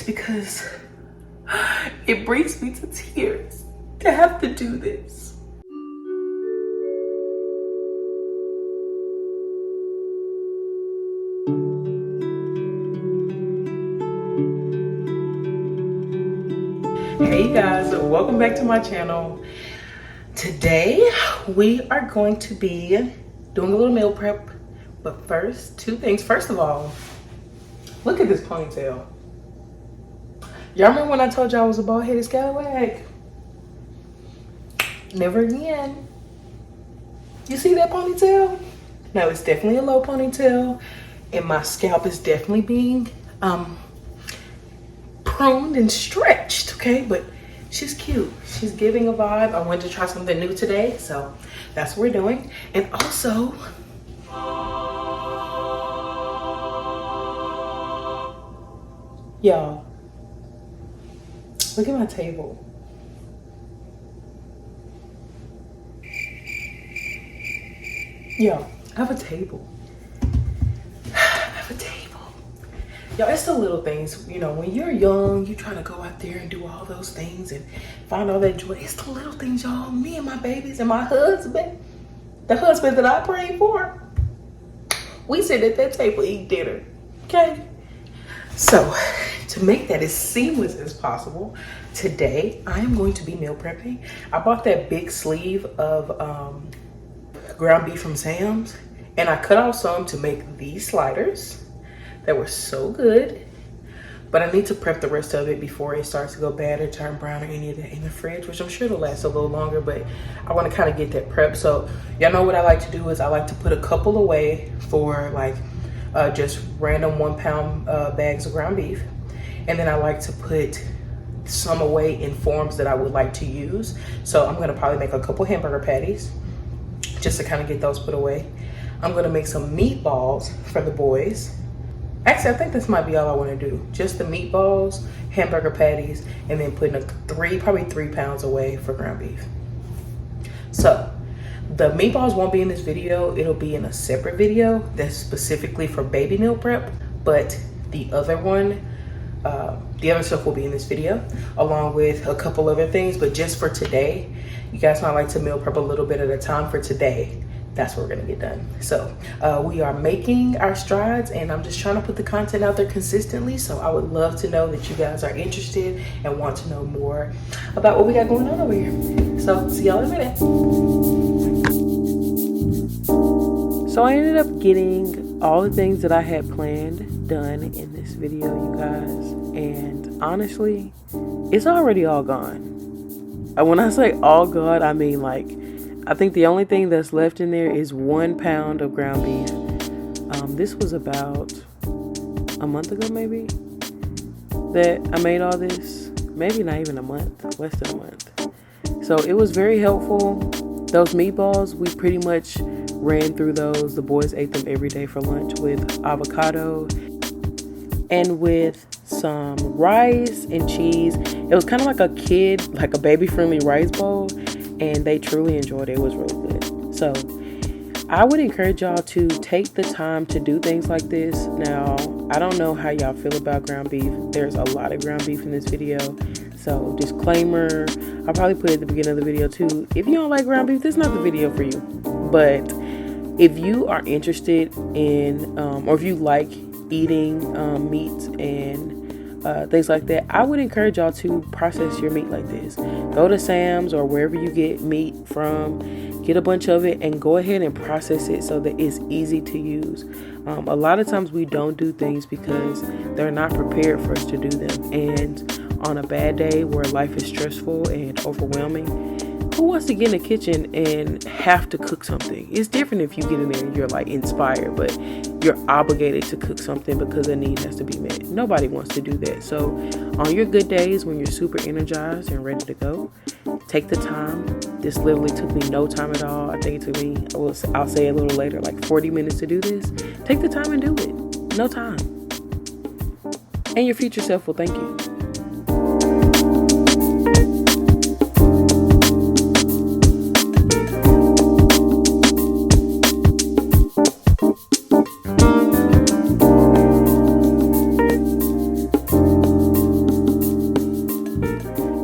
because it brings me to tears to have to do this. Hey guys, welcome back to my channel. Today we are going to be doing a little meal prep, but first, two things. First of all, look at this ponytail. Y'all remember when I told y'all I was a bald-headed scallywag? Never again. You see that ponytail? No, it's definitely a low ponytail, and my scalp is definitely being pruned and stretched, okay? But she's cute. She's giving a vibe. I wanted to try something new today, so that's what we're doing. And also, y'all, look at my table. Yo, I have a table. I have a table. Yo, it's the little things, you know, when you're young, you trying to go out there and do all those things and find all that joy. It's the little things, y'all. Me and my babies and my husband, the husband that I prayed for, we sit at that table, eat dinner, okay? So, to make that as seamless as possible, today I am going to be meal prepping. I bought that big sleeve of ground beef from Sam's, and I cut off some to make these sliders that were so good, but I need to prep the rest of it before it starts to go bad or turn brown or any of that in the fridge, which I'm sure it'll last a little longer, but I want to kind of get that prep. So y'all know what I like to do is I like to put a couple away for like just random 1 pound bags of ground beef, and then I like to put some away in forms that I would like to use. So I'm gonna probably make a couple hamburger patties just to kind of get those put away. I'm gonna make some meatballs for the boys. Actually, I think this might be all I wanna do. Just the meatballs, hamburger patties, and then putting probably 3 pounds away for ground beef. So, the meatballs won't be in this video. It'll be in a separate video that's specifically for baby meal prep, but the other one, the other stuff will be in this video, along with a couple other things. But just for today, you guys know I like to meal prep a little bit at a time. For today, that's what we're gonna get done. So we are making our strides, and I'm just trying to put the content out there consistently. So I would love to know that you guys are interested and want to know more about what we got going on over here. So see y'all in a minute. So I ended up getting all the things that I had planned done in this video, you guys, and honestly, it's already all gone. And when I say all gone, I mean like, I think the only thing that's left in there is 1 pound of ground beef. This was about a month ago, maybe, that I made all this. Maybe not even a month, less than a month. So it was very helpful. Those meatballs, we pretty much ran through those. The boys ate them every day for lunch with avocado and with some rice and cheese. It was kind of like a baby-friendly rice bowl, and they truly enjoyed it. It was really good. So I would encourage y'all to take the time to do things like this. Now, I don't know how y'all feel about ground beef. There's a lot of ground beef in this video. So disclaimer, I'll probably put it at the beginning of the video too. If you don't like ground beef, this is not the video for you. But if you are interested in, or if you like eating meats and things like that, I would encourage y'all to process your meat like this. Go to Sam's or wherever you get meat from, get a bunch of it and go ahead and process it so that it's easy to use. A lot of times we don't do things because they're not prepared for us to do them, and on a bad day where life is stressful and overwhelming, who wants to get in the kitchen and have to cook something? It's different if you get in there and you're like inspired, but you're obligated to cook something because a need has to be met. Nobody wants to do that. So on your good days when you're super energized and ready to go, take the time. This literally took me no time at all. I think it took me, I'll say a little later, like 40 minutes to do this. Take the time and do it. No time. And your future self will thank you.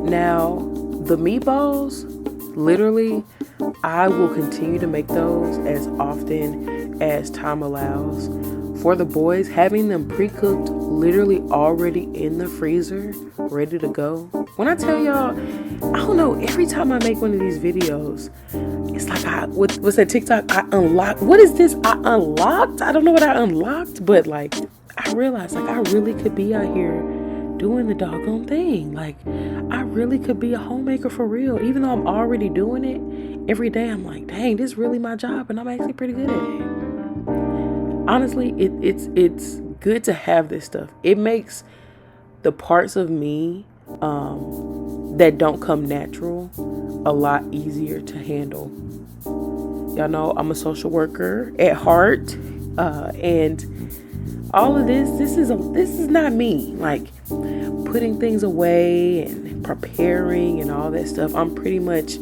Now, the meatballs, literally, I will continue to make those as often as time allows. For the boys, having them pre-cooked, literally already in the freezer, ready to go. When I tell y'all, I don't know, every time I make one of these videos, it's like what's that TikTok? I unlocked. What is this? I unlocked? I don't know what I unlocked, but like, I realized like I really could be out here doing the doggone thing. Like, I really could be a homemaker for real. Even though I'm already doing it every day, I'm like, dang, this is really my job, and I'm actually pretty good at it. Honestly, it's good to have this stuff. It makes the parts of me that don't come natural a lot easier to handle. Y'all know I'm a social worker at heart, and all of this is not me. Like, putting things away and preparing and all that stuff, I'm pretty much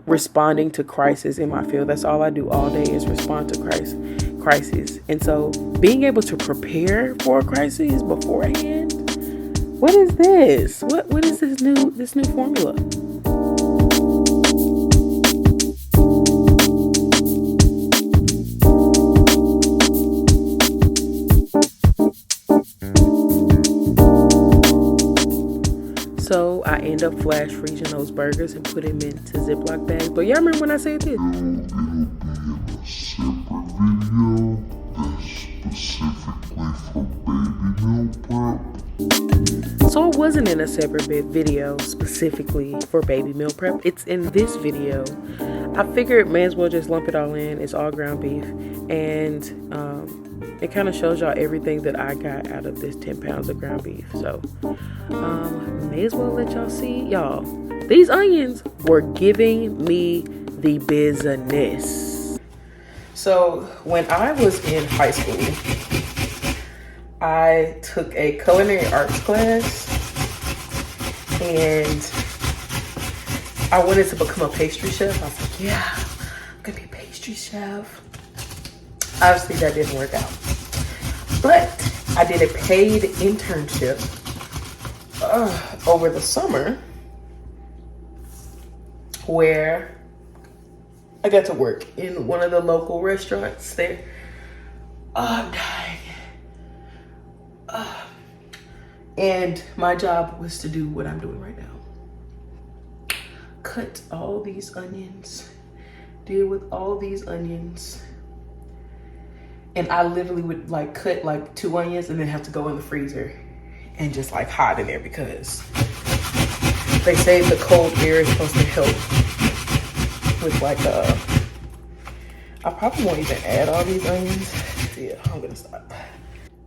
responding to crisis in my field. That's all I do all day is respond to crisis. And so being able to prepare for a crisis beforehand, what is this? What is this new formula? So I end up flash freezing those burgers and put them into Ziploc bags. But y'all remember when I said this? It'll be in a separate video that's specifically for baby meal prep. So it wasn't in a separate video specifically for baby meal prep. It's in this video. I figured may as well just lump it all in. It's all ground beef. And it kind of shows y'all everything that I got out of this 10 pounds of ground beef. So may as well let y'all see. Y'all, these onions were giving me the business. So when I was in high school, I took a culinary arts class, and I wanted to become a pastry chef. I was like, yeah, I'm gonna be a pastry chef. Obviously that didn't work out, but I did a paid internship over the summer where I got to work in one of the local restaurants there. I'm dying. And my job was to do what I'm doing right now. Cut all these onions, deal with all these onions. And I literally would like cut like 2 onions and then have to go in the freezer and just like hide in there because they say the cold air is supposed to help with like I probably won't even add all these onions. Yeah, I'm gonna stop.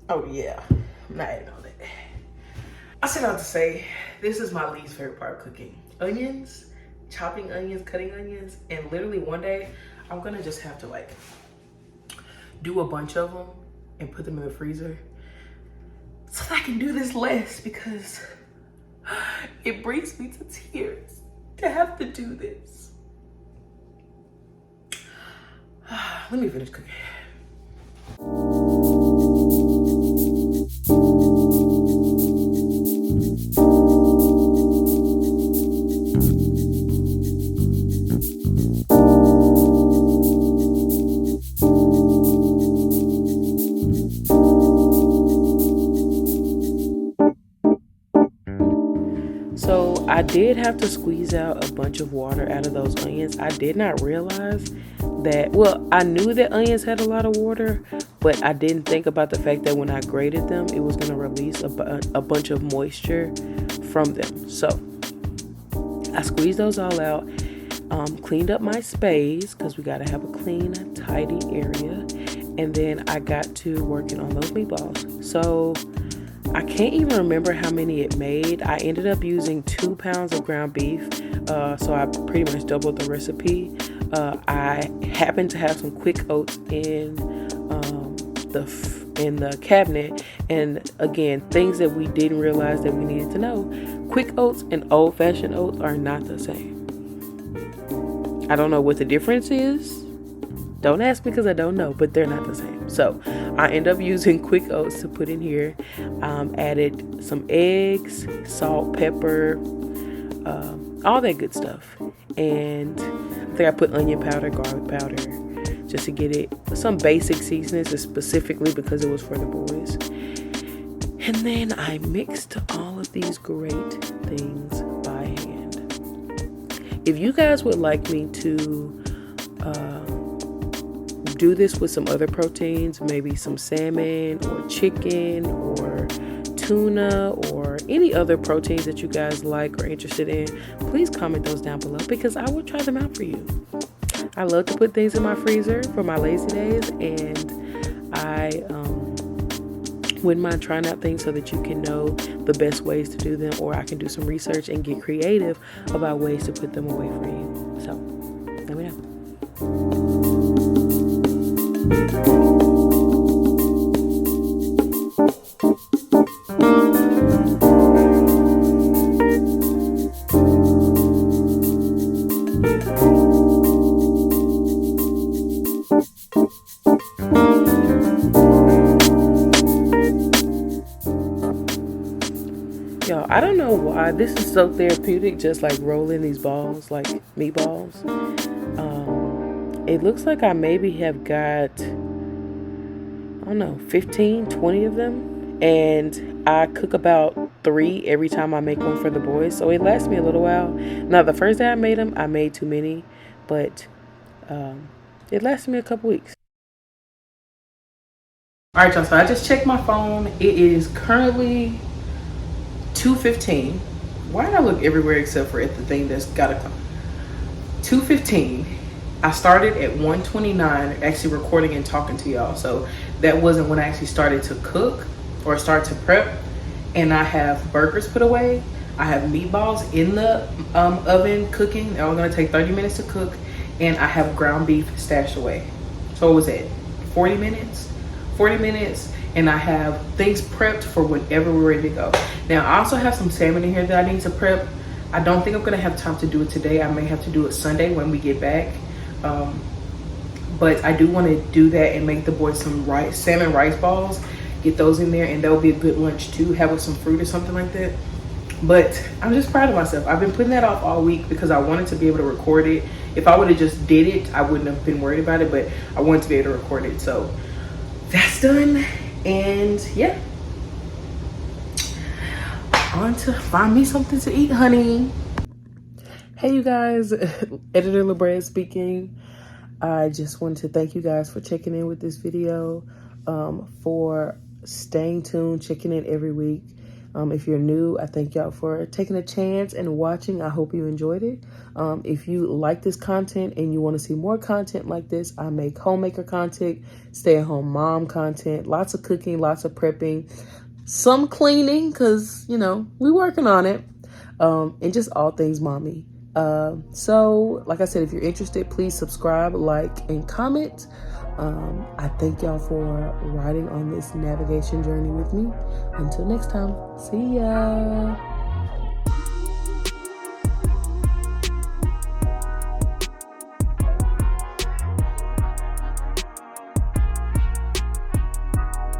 Oh yeah, I'm not adding all that. I set out to say this is my least favorite part of cooking. Onions, chopping onions, cutting onions, and literally one day I'm gonna just have to like do a bunch of them and put them in the freezer so that I can do this less, because it brings me to tears to have to do this. Let me finish cooking. So I did have to squeeze out a bunch of water out of those onions. I did not realize that, well, I knew that onions had a lot of water, but I didn't think about the fact that when I grated them, it was going to release a bunch of moisture from them. So I squeezed those all out, cleaned up my space because we got to have a clean, tidy area. And then I got to working on those meatballs. So I can't even remember how many it made. I ended up using 2 pounds of ground beef, so I pretty much doubled the recipe. I happened to have some quick oats in the cabinet, and again, things that we didn't realize that we needed to know. Quick oats and old-fashioned oats are not the same. I don't know what the difference is. Don't ask me because I don't know, but they're not the same. So I end up using quick oats to put in here. Added some eggs, salt, pepper, all that good stuff. And I think I put onion powder, garlic powder, just to get it some basic seasonings, specifically because it was for the boys. And then I mixed all of these great things by hand. If you guys would like me to do this with some other proteins, maybe some salmon or chicken or tuna or any other proteins that you guys like or interested in, please comment those down below because I will try them out for you. I love to put things in my freezer for my lazy days, and I wouldn't mind trying out things so that you can know the best ways to do them, or I can do some research and get creative about ways to put them away for you. So let me know. Y'all, I don't know why this is so therapeutic, just like rolling these balls like meatballs. It looks like I maybe have got, I don't know, 15, 20 of them. And I cook about 3 every time I make one for the boys. So it lasts me a little while. Now, the first day I made them, I made too many. But it lasted me a couple weeks. All right, y'all. So I just checked my phone. It is currently 2:15. Why did I look everywhere except for at the thing that's got to come? 2:15. I started at 1:29 actually recording and talking to y'all. So that wasn't when I actually started to cook or start to prep. And I have burgers put away. I have meatballs in the oven cooking. They're all gonna take 30 minutes to cook. And I have ground beef stashed away. So what was it? 40 minutes? 40 minutes. And I have things prepped for whenever we're ready to go. Now, I also have some salmon in here that I need to prep. I don't think I'm gonna have time to do it today. I may have to do it Sunday when we get back. But I do want to do that and make the boys some salmon rice balls. Get those in there, and that'll be a good lunch too. Have with some fruit or something like that. But I'm just proud of myself. I've been putting that off all week because I wanted to be able to record it. If I would have just did it, I wouldn't have been worried about it. But I wanted to be able to record it. So that's done. And yeah, on to find me something to eat, honey. Hey, you guys, Editor LaBrea speaking. I just wanted to thank you guys for checking in with this video, for staying tuned, checking in every week. If you're new, I thank y'all for taking a chance and watching. I hope you enjoyed it. If you like this content and you want to see more content like this, I make homemaker content, stay-at-home mom content, lots of cooking, lots of prepping, some cleaning, because, you know, we're working on it, and just all things mommy. So like I said, if you're interested, please subscribe, like, and comment. I thank y'all for riding on this navigation journey with me. Until next time, see ya.